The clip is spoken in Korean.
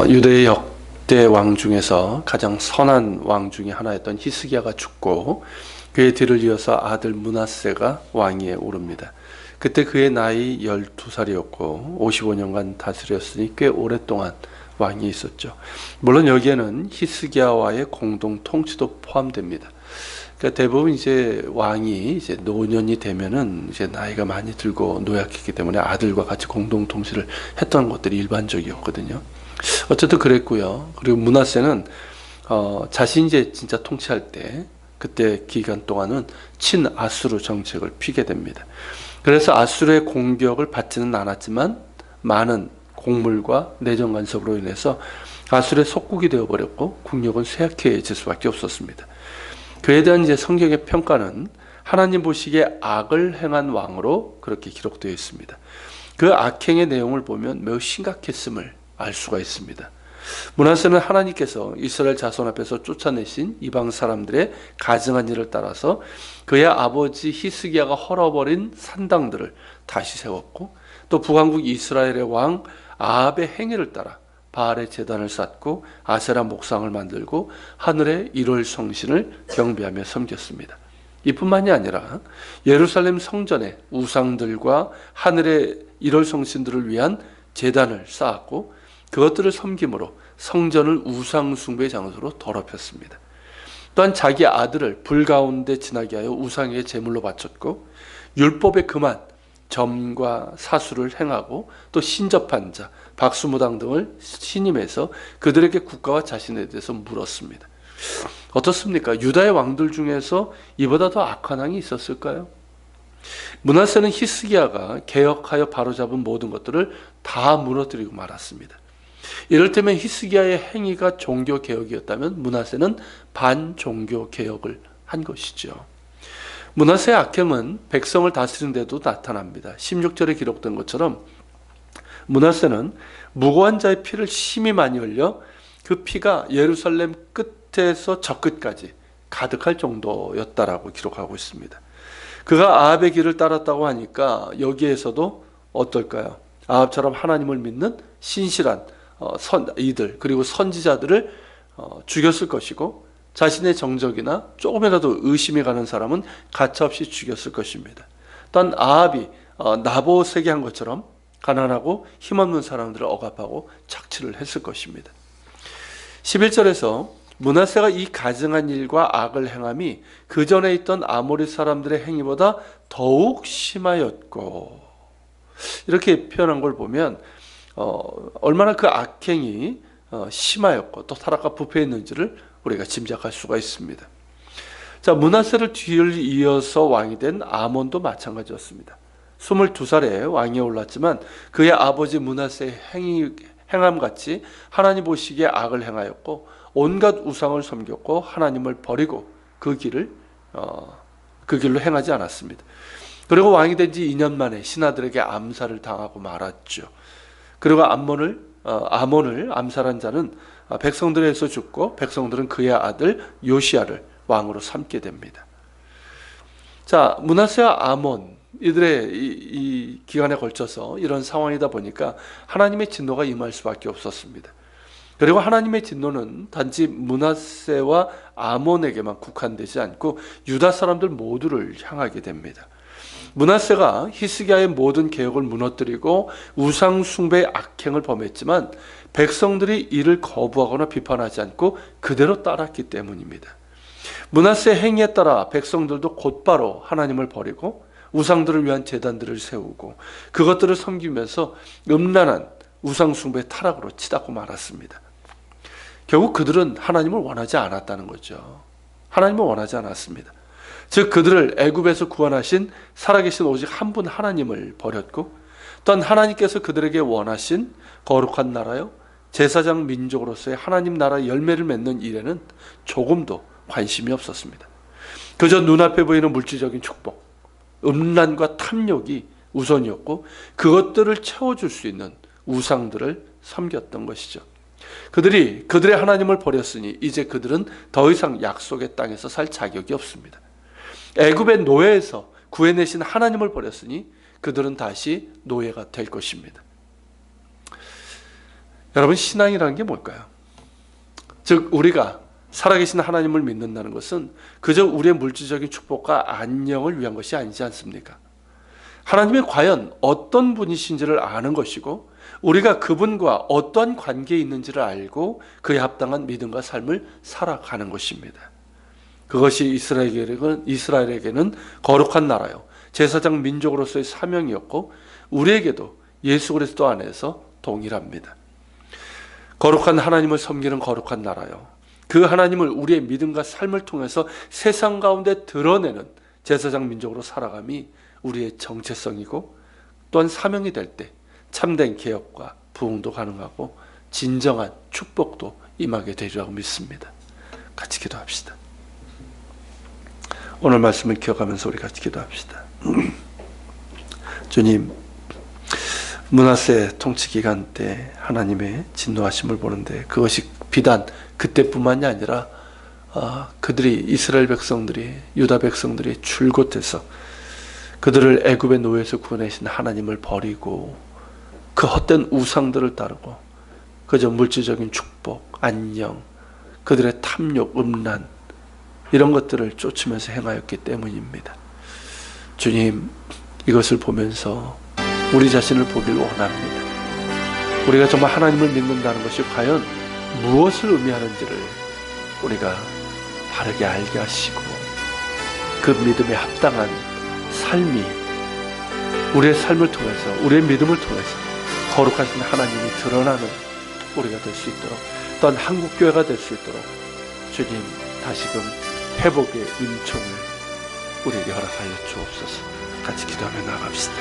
유대의 역대 왕 중에서 가장 선한 왕 중에 하나였던 히스기야가 죽고 그의 뒤를 이어서 아들 므낫세가 왕위에 오릅니다. 그때 그의 나이 12살이었고 55년간 다스렸으니 꽤 오랫동안 왕이 있었죠. 물론 여기에는 히스기야와의 공동 통치도 포함됩니다. 그러니까 대부분 이제 왕이 이제 노년이 되면은 이제 나이가 많이 들고 노약했기 때문에 아들과 같이 공동 통치를 했던 것들이 일반적이었거든요. 어쨌든 그랬고요. 그리고 므낫세는 자신이 이제 진짜 통치할 때 그때 기간 동안은 친아수르 정책을 피게 됩니다. 그래서 아수르의 공격을 받지는 않았지만 많은 곡물과 내정 간섭으로 인해서 아수르의 속국이 되어버렸고 국력은 쇠약해질 수밖에 없었습니다. 그에 대한 이제 성경의 평가는 하나님 보시기에 악을 행한 왕으로 그렇게 기록되어 있습니다. 그 악행의 내용을 보면 매우 심각했음을 알 수가 있습니다. 므낫세는 하나님께서 이스라엘 자손 앞에서 쫓아내신 이방 사람들의 가증한 일을 따라서 그의 아버지 히스기야가 헐어버린 산당들을 다시 세웠고 또 북왕국 이스라엘의 왕 아합의 행위를 따라 바알의 제단을 쌓고 아세라 목상을 만들고 하늘의 1월 성신을 경배하며 섬겼습니다. 이뿐만이 아니라 예루살렘 성전에 우상들과 하늘의 1월 성신들을 위한 제단을 쌓았고 그것들을 섬김으로 성전을 우상 숭배의 장소로 더럽혔습니다. 또한 자기 아들을 불 가운데 지나게 하여 우상에게 제물로 바쳤고 율법에 금한 점과 사수를 행하고 또 신접한 자, 박수무당 등을 신임해서 그들에게 국가와 자신에 대해서 물었습니다. 어떻습니까? 유다의 왕들 중에서 이보다 더 악한 왕이 있었을까요? 므낫세는 히스기야가 개혁하여 바로잡은 모든 것들을 다 무너뜨리고 말았습니다. 이를테면 히스기야의 행위가 종교개혁이었다면 므낫세는 반종교개혁을 한 것이죠. 므낫세의 악행은 백성을 다스린 데도 나타납니다. 16절에 기록된 것처럼 므낫세는 무고한 자의 피를 심히 많이 흘려 그 피가 예루살렘 끝에서 저 끝까지 가득할 정도였다라고 기록하고 있습니다. 그가 아합의 길을 따랐다고 하니까 여기에서도 어떨까요? 아합처럼 하나님을 믿는 신실한 이들 그리고 선지자들을 죽였을 것이고 자신의 정적이나 조금이라도 의심이 가는 사람은 가차없이 죽였을 것입니다. 또한 아합이 나봇에게 한 것처럼 가난하고 힘없는 사람들을 억압하고 착취를 했을 것입니다. 11절에서 므낫세가 이 가증한 일과 악을 행함이 그 전에 있던 아모리 사람들의 행위보다 더욱 심하였고 이렇게 표현한 걸 보면 얼마나 그 악행이 심하였고 또 타락과 부패했는지를 우리가 짐작할 수가 있습니다. 자, 므낫세를 뒤를 이어서 왕이 된 아몬도 마찬가지였습니다. 22살에 왕위에 올랐지만 그의 아버지 므낫세의 행함같이 하나님 보시기에 악을 행하였고 온갖 우상을 섬겼고 하나님을 버리고 그 길로 행하지 않았습니다. 그리고 왕이 된 지 2년 만에 신하들에게 암살을 당하고 말았죠. 그리고 아몬을 암살한 자는 백성들에서 죽고 백성들은 그의 아들 요시야를 왕으로 삼게 됩니다. 자, 므낫세와 아몬 이들의 이 기간에 걸쳐서 이런 상황이다 보니까 하나님의 진노가 임할 수밖에 없었습니다. 그리고 하나님의 진노는 단지 므낫세와 아몬에게만 국한되지 않고 유다 사람들 모두를 향하게 됩니다. 므낫세가 히스기야의 모든 개혁을 무너뜨리고 우상 숭배의 악행을 범했지만 백성들이 이를 거부하거나 비판하지 않고 그대로 따랐기 때문입니다. 므낫세의 행위에 따라 백성들도 곧바로 하나님을 버리고 우상들을 위한 제단들을 세우고 그것들을 섬기면서 음란한 우상 숭배의 타락으로 치닫고 말았습니다. 결국 그들은 하나님을 원하지 않았다는 거죠. 하나님을 원하지 않았습니다. 즉 그들을 애굽에서 구원하신 살아계신 오직 한 분 하나님을 버렸고 또한 하나님께서 그들에게 원하신 거룩한 나라요 제사장 민족으로서의 하나님 나라 열매를 맺는 일에는 조금도 관심이 없었습니다. 그저 눈앞에 보이는 물질적인 축복, 음란과 탐욕이 우선이었고 그것들을 채워줄 수 있는 우상들을 섬겼던 것이죠. 그들의 하나님을 버렸으니 이제 그들은 더 이상 약속의 땅에서 살 자격이 없습니다. 애굽의 노예에서 구해내신 하나님을 버렸으니 그들은 다시 노예가 될 것입니다. 여러분, 신앙이라는 게 뭘까요? 즉 우리가 살아계신 하나님을 믿는다는 것은 그저 우리의 물질적인 축복과 안녕을 위한 것이 아니지 않습니까? 하나님이 과연 어떤 분이신지를 아는 것이고 우리가 그분과 어떠한 관계에 있는지를 알고 그에 합당한 믿음과 삶을 살아가는 것입니다. 그것이 이스라엘에게는 거룩한 나라요, 제사장 민족으로서의 사명이었고 우리에게도 예수 그리스도 안에서 동일합니다. 거룩한 하나님을 섬기는 거룩한 나라요, 그 하나님을 우리의 믿음과 삶을 통해서 세상 가운데 드러내는 제사장 민족으로 살아감이 우리의 정체성이고 또한 사명이 될 때 참된 개혁과 부흥도 가능하고 진정한 축복도 임하게 되리라고 믿습니다. 같이 기도합시다. 오늘 말씀을 기억하면서 우리 같이 기도합시다. 주님, 므낫세 통치 기간 때 하나님의 진노하심을 보는데 그것이 비단 그때뿐만이 아니라 그들이, 이스라엘 백성들이, 유다 백성들이 줄곧 해서 그들을 애굽의 노예에서 구원하신 하나님을 버리고 그 헛된 우상들을 따르고 그저 물질적인 축복, 안녕, 그들의 탐욕, 음란 이런 것들을 쫓으면서 행하였기 때문입니다. 주님, 이것을 보면서 우리 자신을 보길 원합니다. 우리가 정말 하나님을 믿는다는 것이 과연 무엇을 의미하는지를 우리가 바르게 알게 하시고 그 믿음에 합당한 삶이 우리의 삶을 통해서, 우리의 믿음을 통해서 거룩하신 하나님이 드러나는 우리가 될 수 있도록, 또한 한국교회가 될 수 있도록 주님 다시금 회복의 은총을 우리에게 허락하여 주옵소서. 같이 기도하며 나갑시다.